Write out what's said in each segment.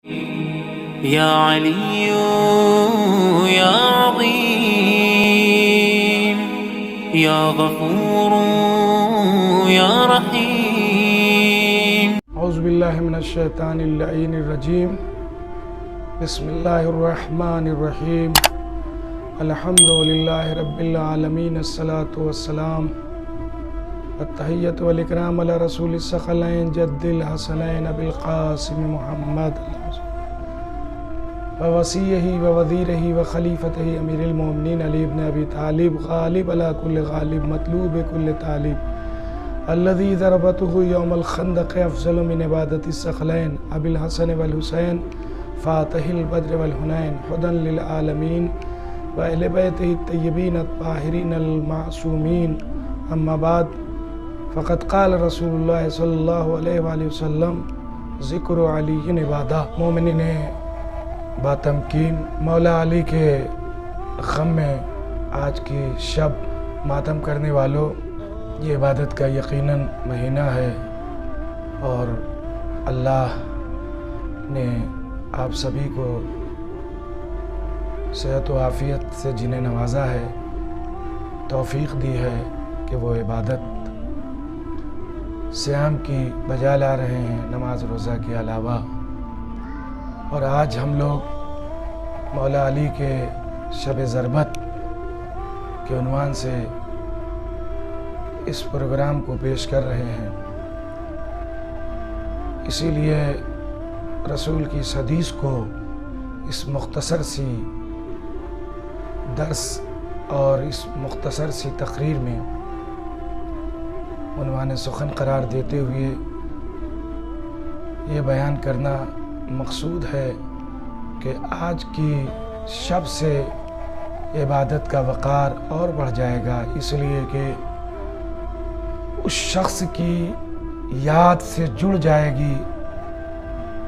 يا علي يا عظيم يا غفور يا رحيم. اعوذ باللہ من الشیطان اللعین الرجیم. بسم اللہ الرحمن الرحیم. الحمد للہ رب العالمین. الصلاة والسلام التحیۃ والاکرام علی رسول الثقلین جد الحسنین ابی القاسم محمد ووصیہ ووزیرہ وخلیفتہ امیر المومنین علی ابن ابی طالب غالب علی کل غالب مطلوب کل طالب الذي ضربته يوم الخندق افضل من عبادة الثقلين ابي الحسن والحسين فاتح البدر والحنين هدى للعالمين واهل بيته الطيبين الطاهرين المعصومين. اما بعد فقد قال رسول الله صلی اللہ علیہ وآلہ وسلم ذکر علی عبادہ. مومنین باتمکین، مولا علی کے غم میں آج کی شب ماتم کرنے والوں، یہ عبادت کا یقیناً مہینہ ہے اور اللہ نے آپ سبھی کو صحت و عافیت سے جنہیں نوازا ہے، توفیق دی ہے کہ وہ عبادت صیام کی بجا لا رہے ہیں، نماز روزہ کے علاوہ. اور آج ہم لوگ مولا علی کے شب ضربت کے عنوان سے اس پروگرام کو پیش کر رہے ہیں. اسی لیے رسول کی اس حدیث کو اس مختصر سی درس اور اس مختصر سی تقریر میں عنوان سخن قرار دیتے ہوئے یہ بیان کرنا مقصود ہے کہ آج کی شب سے عبادت کا وقار اور بڑھ جائے گا، اس لیے کہ اس شخص کی یاد سے جڑ جائے گی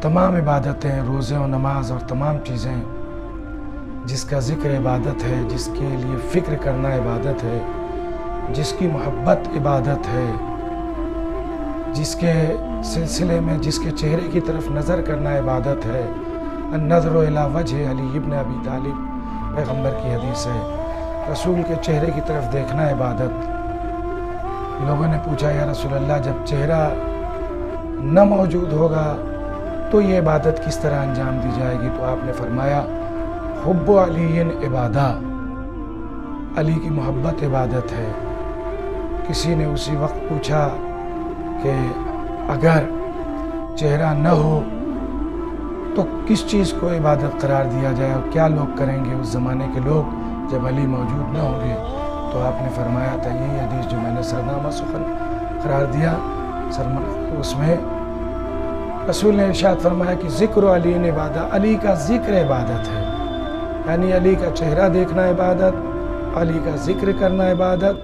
تمام عبادتیں، روزے و نماز اور تمام چیزیں. جس کا ذکر عبادت ہے، جس کے لیے فکر کرنا عبادت ہے، جس کی محبت عبادت ہے، جس کے سلسلے میں جس کے چہرے کی طرف نظر کرنا عبادت ہے. النظر الی وجہ علی ابن ابی طالب، پیغمبر کی حدیث ہے، رسول کے چہرے کی طرف دیکھنا عبادت. لوگوں نے پوچھا یا رسول اللہ، جب چہرہ نہ موجود ہوگا تو یہ عبادت کس طرح انجام دی جائے گی؟ تو آپ نے فرمایا حب علی عبادہ، علی کی محبت عبادت ہے. کسی نے اسی وقت پوچھا کہ اگر چہرہ نہ ہو تو کس چیز کو عبادت قرار دیا جائے اور کیا لوگ کریں گے اس زمانے کے لوگ جب علی موجود نہ ہوں گے؟ تو آپ نے فرمایا تھا یہی حدیث جو میں نے سرنامہ سخن قرار دیا، اس میں رسول نے ارشاد فرمایا کہ ذکر علی عبادہ، علی کا ذکر عبادت ہے. یعنی علی کا چہرہ دیکھنا عبادت، علی کا ذکر کرنا عبادت.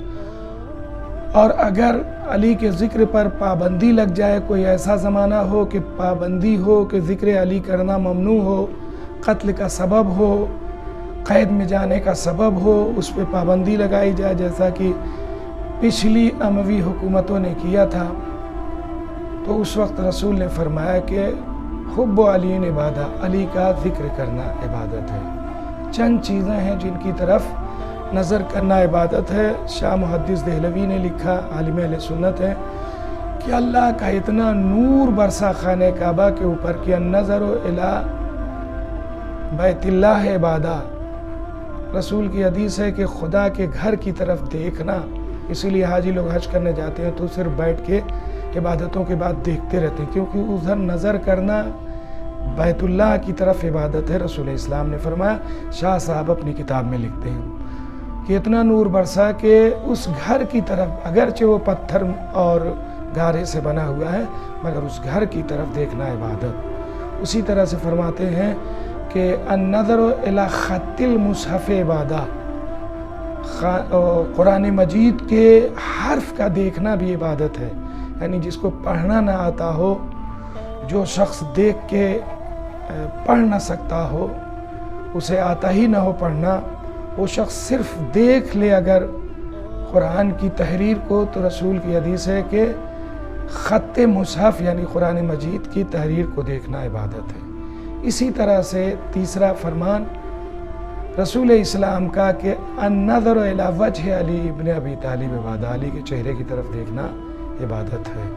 اور اگر علی کے ذکر پر پابندی لگ جائے، کوئی ایسا زمانہ ہو کہ پابندی ہو کہ ذکر علی کرنا ممنوع ہو، قتل کا سبب ہو، قید میں جانے کا سبب ہو، اس پہ پابندی لگائی جائے جیسا کہ پچھلی اموی حکومتوں نے کیا تھا، تو اس وقت رسول نے فرمایا کہ حب علی عبادہ، علی کا ذکر کرنا عبادت ہے. چند چیزیں ہیں جن کی طرف نظر کرنا عبادت ہے. شاہ محدث دہلوی نے لکھا، عالم اہل سنت ہے، کہ اللہ کا اتنا نور برسا خانہ کعبہ کے اوپر کہ النظر الی بیت اللہ عبادہ. رسول کی حدیث ہے کہ خدا کے گھر کی طرف دیکھنا، اسی لیے حاجی لوگ حج کرنے جاتے ہیں تو صرف بیٹھ کے عبادتوں کے بعد دیکھتے رہتے ہیں، کیونکہ ادھر نظر کرنا بیت اللہ کی طرف عبادت ہے. رسول اسلام نے فرمایا، شاہ صاحب اپنی کتاب میں لکھتے ہیں کہ اتنا نور برسا کہ اس گھر کی طرف، اگرچہ وہ پتھر اور گارے سے بنا ہوا ہے مگر اس گھر کی طرف دیکھنا عبادت. اسی طرح سے فرماتے ہیں کہ النظر الی خط المصحف عبادہ، قرآن مجید کے حرف کا دیکھنا بھی عبادت ہے. یعنی جس کو پڑھنا نہ آتا ہو، جو شخص دیکھ کے پڑھ نہ سکتا ہو، اسے آتا ہی نہ ہو پڑھنا، وہ شخص صرف دیکھ لے اگر قرآن کی تحریر کو، تو رسول کی حدیث ہے کہ خط مصحف یعنی قرآن مجید کی تحریر کو دیکھنا عبادت ہے. اسی طرح سے تیسرا فرمان رسول اسلام کا کہ النظر الی وجہ علی ابن ابی طالب عبادہ، علی کے چہرے کی طرف دیکھنا عبادت ہے۔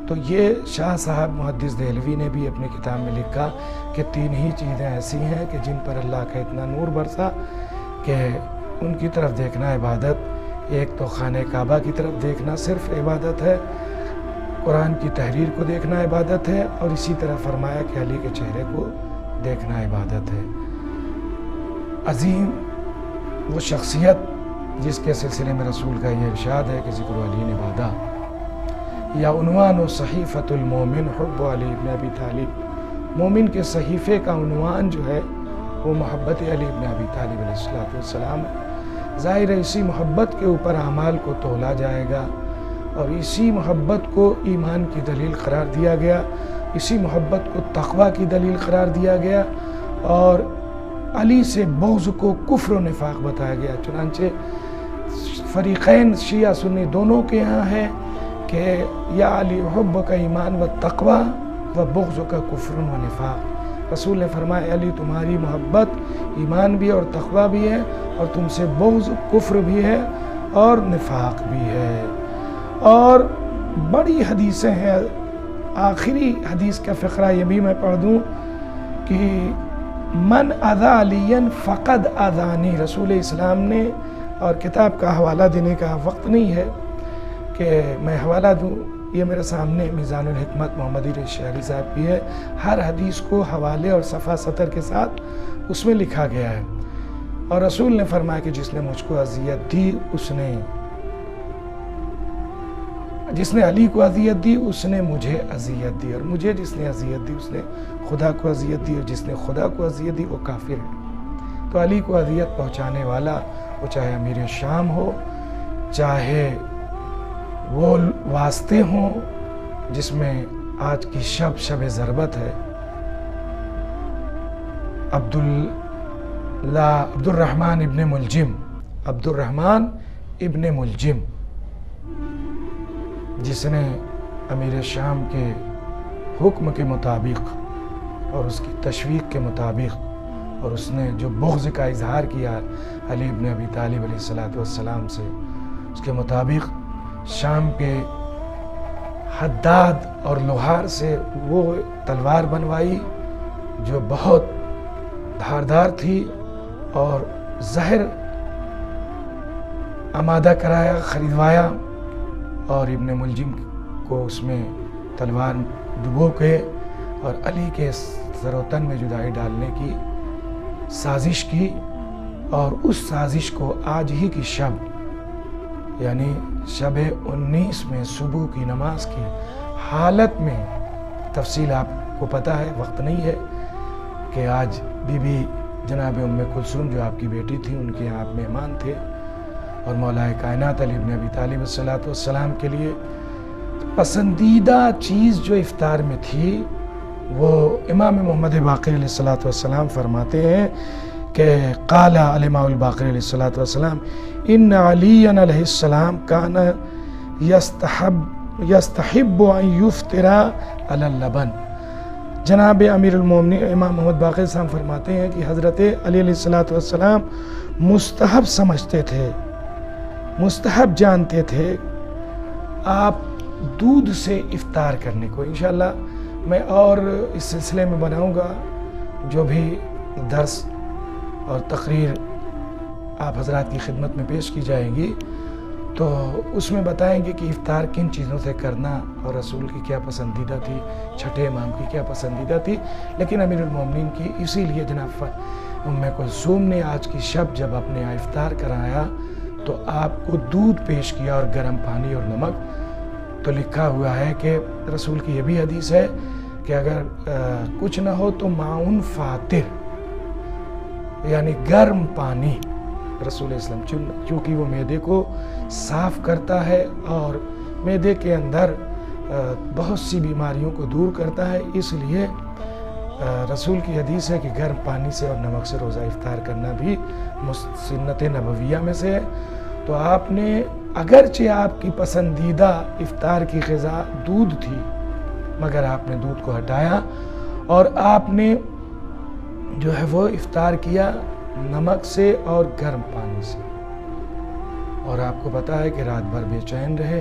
تو یہ شاہ صاحب محدث دہلوی نے بھی اپنی کتاب میں لکھا کہ 3 ہی چیزیں ایسی ہیں کہ جن پر اللہ کا اتنا نور برسا کہ ان کی طرف دیکھنا عبادت۔ ایک تو خانہ کعبہ کی طرف دیکھنا صرف عبادت ہے، قرآن کی تحریر کو دیکھنا عبادت ہے، اور اسی طرح فرمایا کہ علی کے چہرے کو دیکھنا عبادت ہے۔ عظیم وہ شخصیت جس کے سلسلے میں رسول کا یہ ارشاد ہے کہ ذکر علی عبادہ، یا عنوان و صحیفۃ المومن حب علی ابن ابی طالب، مومن کے صحیفے کا عنوان جو ہے وہ محبت علی ابن ابی طالب علیہ السلام ہے۔ ظاہر ہے اسی محبت کے اوپر اعمال کو تولا جائے گا، اور اسی محبت کو ایمان کی دلیل قرار دیا گیا، اسی محبت کو تقوی کی دلیل قرار دیا گیا، اور علی سے بغض کو کفر و نفاق بتایا گیا۔ چنانچہ فریقین شیعہ سنی دونوں کے یہاں ہے کہ یا علی حب کا ایمان و تقوی و بغض کا کفر و نفاق۔ رسول نے فرمایا علی تمہاری محبت ایمان بھی اور تقوی بھی ہے، اور تم سے بغض کفر بھی ہے اور نفاق بھی ہے۔ اور بڑی حدیثیں ہیں، آخری حدیث کا فقرہ یہ بھی میں پڑھ دوں کہ من اذا علی فقد اذانی، رسول اسلام نے، اور کتاب کا حوالہ دینے کا وقت نہیں ہے کہ میں حوالہ دوں، یہ میرے سامنے میزان الحکمت محمد علی شہری صاحب کی ہے، ہر حدیث کو حوالے اور صفحہ سطر کے ساتھ اس میں لکھا گیا ہے۔ اور رسول نے فرمایا کہ جس نے مجھ کو اذیت دی جس نے علی کو اذیت دی اس نے مجھے اذیت دی، اور مجھے جس نے اذیت دی اس نے خدا کو اذیت دی، اور جس نے خدا کو اذیت دی وہ کافر ہے۔ تو علی کو اذیت پہنچانے والا، وہ چاہے امیر شام ہو، چاہے وہ واسطے ہوں جس میں آج کی شب ضربت ہے، عبدالرحمن ابن ملجم جس نے امیر شام کے حکم کے مطابق اور اس کی تشویق کے مطابق، اور اس نے جو بغض کا اظہار کیا علی ابن ابی طالب علیہ السلام سے، اس کے مطابق شام کے حداد اور لوہار سے وہ تلوار بنوائی جو بہت دھاردار تھی، اور زہر آمادہ کرایا، خریدوایا، اور ابن ملجم کو اس میں تلوار ڈبو کے اور علی کے سر و تن میں جدائی ڈالنے کی سازش کی، اور اس سازش کو آج ہی کی شب یعنی شب 19 میں صبح کی نماز کی حالت میں، تفصیل آپ کو پتہ ہے، وقت نہیں ہے، کہ آج بی بی جناب ام کلثوم جو آپ کی بیٹی تھی ان کے یہاں آپ مہمان تھے، اور مولا کائنات علی ابن ابی طالب السلام کے لیے پسندیدہ چیز جو افطار میں تھی وہ امام محمد باقر علیہ السلام فرماتے ہیں کہ قال الامام الباقر علیہ السلام ان علی علیہ السلام کان یستحب ان یفطر علی اللبن۔ جناب امیر المومنین امام محمد باقر صاحب فرماتے ہیں کہ حضرت علی علیہ السلام مستحب سمجھتے تھے، مستحب جانتے تھے آپ دودھ سے افطار کرنے کو۔ انشاءاللہ میں اور اس سلسلے میں بناؤں گا جو بھی درس اور تقریر آپ حضرات کی خدمت میں پیش کی جائے گی، تو اس میں بتائیں گے کہ افطار کن چیزوں سے کرنا اور رسول کی کیا پسندیدہ تھی، چھٹے امام کی کیا پسندیدہ تھی۔ لیکن امیر المومنین کی اسی لیے جناب ام کلثوم نے آج کی شب جب اپنے یہاں افطار کرایا تو آپ کو دودھ پیش کیا اور گرم پانی اور نمک۔ تو لکھا ہوا ہے کہ رسول کی یہ بھی حدیث ہے کہ اگر کچھ نہ ہو تو معاون فاتر یعنی گرم پانی رسول اسلام، چونکہ وہ معدے کو صاف کرتا ہے اور معدے کے اندر بہت سی بیماریوں کو دور کرتا ہے، اس لیے رسول کی حدیث ہے کہ گرم پانی سے اور نمک سے روزہ افطار کرنا بھی سنت نبویہ میں سے ہے۔ تو آپ نے اگرچہ آپ کی پسندیدہ افطار کی غذا دودھ تھی، مگر آپ نے دودھ کو ہٹایا اور آپ نے جو ہے وہ افطار کیا نمک سے اور گرم پانی سے، اور آپ کو پتا ہے کہ رات بھر بے چین رہے۔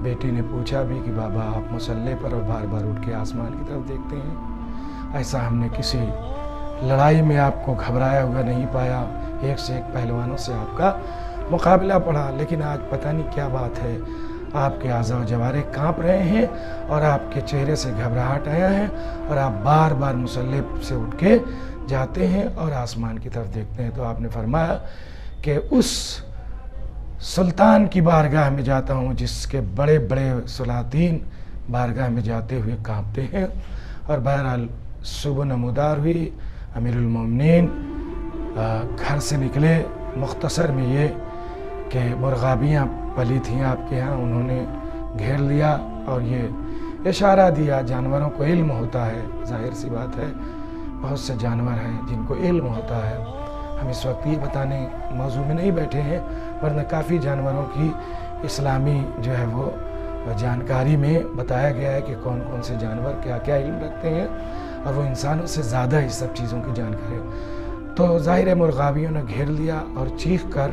بیٹی نے پوچھا بھی کہ بابا آپ مصلی پر اور بار بار اٹھ کے آسمان کی طرف دیکھتے ہیں، ایسا ہم نے کسی لڑائی میں آپ کو گھبرایا ہوا نہیں پایا، ایک سے ایک پہلوانوں سے آپ کا مقابلہ پڑا، لیکن آج پتہ نہیں کیا بات ہے، آپ کے اعضاء و جوارح کانپ رہے ہیں اور آپ کے چہرے سے گھبراہٹ آیا ہے، اور آپ بار بار مصلی سے اٹھ کے جاتے ہیں اور آسمان کی طرف دیکھتے ہیں۔ تو آپ نے فرمایا کہ اس سلطان کی بارگاہ میں جاتا ہوں جس کے بڑے بڑے سلاطین بارگاہ میں جاتے ہوئے کانپتے ہیں۔ اور بہرحال صبح نمودار ہوئی، امیر المومنین گھر سے نکلے، مختصر میں یہ کہ مرغابیاں پلی تھیں آپ کے ہاں، انہوں نے گھیر لیا اور یہ اشارہ دیا۔ جانوروں کو علم ہوتا ہے، ظاہر سی بات ہے، بہت سے جانور ہیں جن کو علم ہوتا ہے، ہم اس وقت یہ بتانے موضوع میں نہیں بیٹھے ہیں، ورنہ کافی جانوروں کی اسلامی جو ہے وہ جانکاری میں بتایا گیا ہے کہ کون کون سے جانور کیا کیا علم رکھتے ہیں، اور وہ انسانوں سے زیادہ اس سب چیزوں کی جانکاری۔ تو ظاہر مرغابیوں نے گھیر لیا اور چیخ کر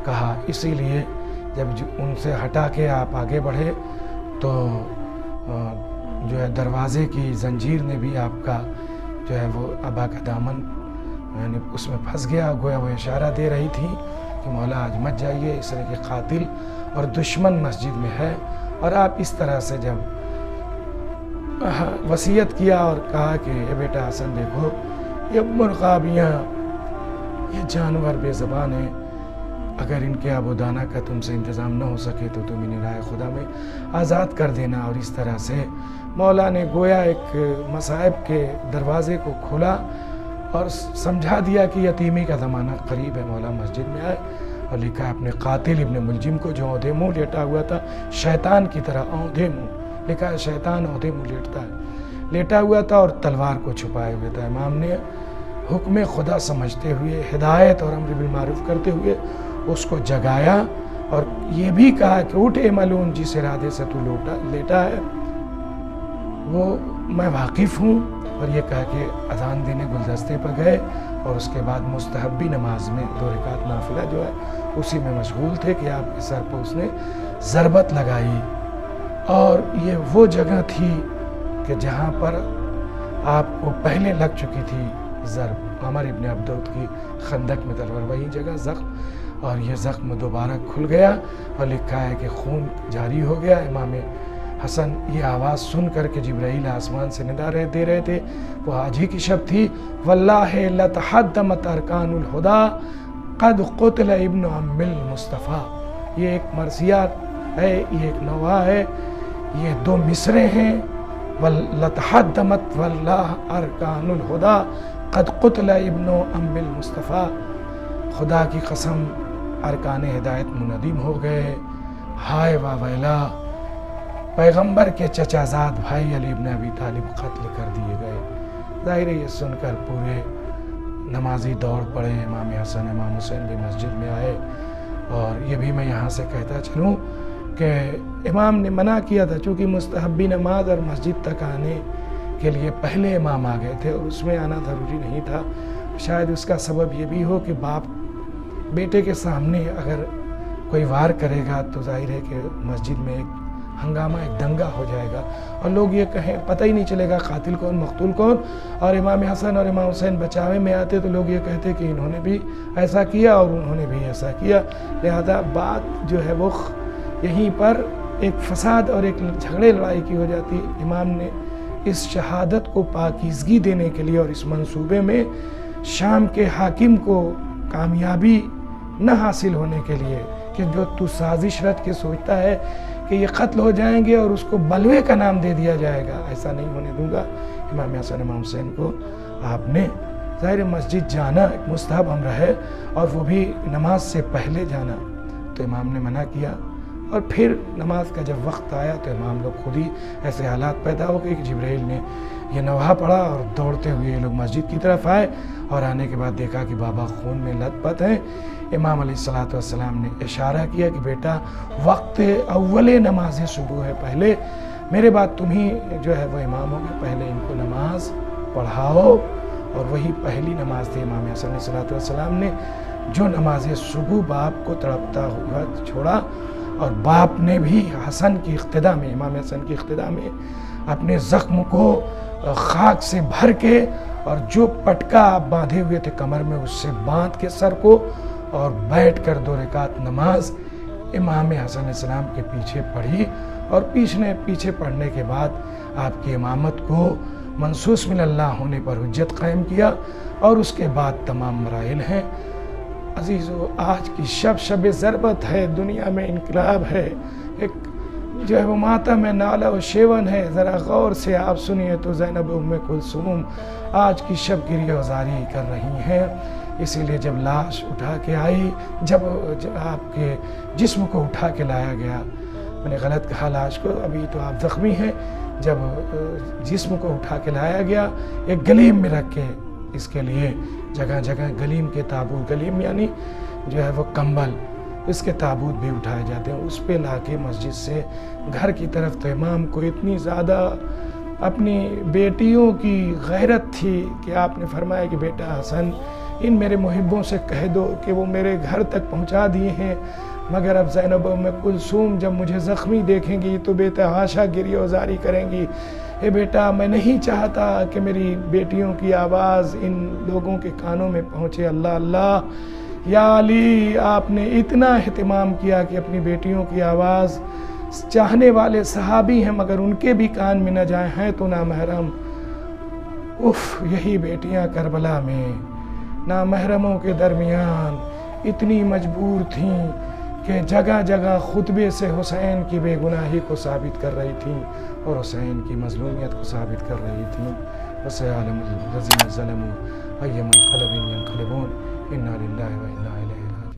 کہا، اسی لیے جب ان سے ہٹا کے آپ آگے بڑھے تو جو ہے دروازے کی زنجیر نے بھی آپ کا جو ہے وہ ابا کا دامن یعنی اس میں پھنس گیا، گویا وہ اشارہ دے رہی تھی کہ مولا آج مت جائیے، اس طرح کے قاتل اور دشمن مسجد میں ہے۔ اور آپ اس طرح سے جب وصیت کیا اور کہا کہ اے بیٹا حسن دیکھو، یہ مرغابیاں، یہ جانور بے زبان ہیں، اگر ان کے آب و دانہ کا تم سے انتظام نہ ہو سکے تو تم انہیں رائے خدا میں آزاد کر دینا۔ اور اس طرح سے مولا نے گویا ایک مصائب کے دروازے کو کھولا اور سمجھا دیا کہ یتیمی کا زمانہ قریب ہے، مولا مسجد میں آئے، اور لکھا اپنے قاتل ابن ملجم کو جو اودھے منہ لیٹا ہوا تھا، شیطان کی طرح اودھے منہ، لکھا ہے شیطان اودھے منہ لیٹا ہوا تھا اور تلوار کو چھپائے ہوئے تھا۔ امام نے حکم خدا سمجھتے ہوئے، ہدایت اور امر بالمعروف کرتے ہوئے اس کو جگایا اور یہ بھی کہا کہ اٹھ اے ملعون، جس ارادے سے تو لیٹا ہے وہ میں واقف ہوں، اور یہ کہا کہ اذان دینے گلدستے پر گئے، اور اس کے بعد مستحبی نماز میں 2 رکعت نافلہ جو ہے اسی میں مشغول تھے کہ آپ کے سر پر اس نے ضربت لگائی۔ اور یہ وہ جگہ تھی کہ جہاں پر آپ کو پہلے لگ چکی تھی ضرب، عمر ابن عبدود کی خندق میں تلوار، وہی جگہ زخم، اور یہ زخم دوبارہ کھل گیا اور لکھا ہے کہ خون جاری ہو گیا۔ امام حسن یہ آواز سن کر کے جبرائیل آسمان سے ندا دے رہے تھے، وہ آج ہی کی شب تھی، واللہ لتحدمت ارکان الہدا قد قتل ابن ام المصطفیٰ۔ یہ ایک مرثیات ہے، یہ ایک نوحہ ہے، یہ 2 مصرے ہیں، لتحدمت واللہ ارکان الہدا قد قتل ابن ام المصطفیٰ، خدا کی قسم ارکان ہدایت منہدم ہو گئے، ہائے واہ ویلا، پیغمبر کے چچا زاد بھائی علی ابن ابی طالب قتل کر دیے گئے۔ ظاہر ہے یہ سن کر پورے نمازی دوڑ پڑے، امام حسن امام حسین بھی مسجد میں آئے۔ اور یہ بھی میں یہاں سے کہتا چلوں کہ امام نے منع کیا تھا، چونکہ مستحبی نماز اور مسجد تک آنے کے لیے پہلے امام آ گئے تھے اور اس میں آنا ضروری نہیں تھا۔ شاید اس کا سبب یہ بھی ہو کہ باپ بیٹے کے سامنے اگر کوئی وار کرے گا تو ظاہر ہے کہ مسجد میں ایک ہنگامہ، ایک دنگا ہو جائے گا، اور لوگ یہ کہیں پتہ ہی نہیں چلے گا قاتل کون مقتول کون۔ اور امام حسن اور امام حسین بچاوے میں آتے تو لوگ یہ کہتے کہ انہوں نے بھی ایسا کیا اور انہوں نے بھی ایسا کیا، لہذا بات جو ہے وہ یہیں پر ایک فساد اور ایک جھگڑے لڑائی کی ہو جاتی۔ امام نے اس شہادت کو پاکیزگی دینے کے لیے اور اس منصوبے میں شام کے حاکم کو کامیابی نہ حاصل ہونے کے لیے کہ جو تو سازش رچ کے سوچتا ہے کہ یہ قتل ہو جائیں گے اور اس کو بلوے کا نام دے دیا جائے گا، ایسا نہیں ہونے دوں گا۔ امام حسن امام حسین کو آپ نے ظاہر مسجد جانا ایک مستحب امر ہے، اور وہ بھی نماز سے پہلے جانا، تو امام نے منع کیا۔ اور پھر نماز کا جب وقت آیا تو امام لوگ خود ہی ایسے حالات پیدا ہو گئے کہ جبرائیل نے یہ نوحہ پڑھا اور دوڑتے ہوئے یہ لوگ مسجد کی طرف آئے، اور آنے کے بعد دیکھا کہ بابا خون میں لت پت ہیں۔ امام علیہ السلام نے اشارہ کیا کہ بیٹا وقت اول نماز صبح ہے، پہلے میرے بعد تم ہی جو ہے وہ امام ہو گے، پہلے ان کو نماز پڑھاؤ۔ اور وہی پہلی نماز تھی امام حسن علیہ السلام نے، جو نماز صبح باپ کو تڑپتا ہوا چھوڑا، اور باپ نے بھی حسن کی اقتدا میں، امام حسن کی اقتدا میں اپنے زخم کو خاک سے بھر کے، اور جو پٹکا آپ باندھے ہوئے تھے کمر میں، اس سے باندھ کے سر کو، اور بیٹھ کر 2 رکعت نماز امام حسن علیہ السلام کے پیچھے پڑھی، اور پیچھے پڑھنے کے بعد آپ کی امامت کو منصوص من اللہ ہونے پر حجت قائم کیا، اور اس کے بعد تمام مراحل ہیں۔ عزیزو، آج کی شب ضربت ہے، دنیا میں انقلاب ہے، ایک جو ہے وہ ماتم ہے، نالہ و شیون ہے۔ ذرا غور سے آپ سنیے تو زینب ام کلثوم آج کی شب گریہ وزاری کر رہی ہیں۔ اسی لیے جب لاش اٹھا کے آئی، جب آپ کے جسم کو اٹھا کے لایا گیا، میں نے غلط کہا لاش کو، ابھی تو آپ زخمی ہیں، جب جسم کو اٹھا کے لایا گیا ایک گلیم میں رکھ کے، اس کے لیے جگہ جگہ گلیم کے تابوت، گلیم یعنی جو ہے وہ کمبل، اس کے تابوت بھی اٹھائے جاتے ہیں، اس پہ لا کے مسجد سے گھر کی طرف۔ تو امام کو اتنی زیادہ اپنی بیٹیوں کی غیرت تھی کہ آپ نے فرمایا کہ بیٹا حسن، ان میرے محبوں سے کہہ دو کہ وہ میرے گھر تک پہنچا دیے ہیں، مگر اب زینب ام کلثوم جب مجھے زخمی دیکھیں گی تو بے تحاشا گریہ وزاری کریں گی۔ اے بیٹا، میں نہیں چاہتا کہ میری بیٹیوں کی آواز ان لوگوں کے کانوں میں پہنچے۔ اللہ اللہ، یا علی، آپ نے اتنا اہتمام کیا کہ اپنی بیٹیوں کی آواز، چاہنے والے صحابی ہیں مگر ان کے بھی کان میں نہ جائیں، ہیں تو نامحرم۔ یہی بیٹیاں کربلا میں نامحرموں کے درمیان اتنی مجبور تھیں کہ جگہ جگہ خطبے سے حسین کی بے گناہی کو ثابت کر رہی تھیں، اور حسین کی مظلومیت کو ثابت کر رہی تھیں۔ وَسَيَعْلَمُ الَّذِينَ ظَلَمُوا أَيَّ مُنقَلَبٍ يَنقَلِبُونَ إِنَّا لِلَّهِ وَإِنَّا إِلَيْهِ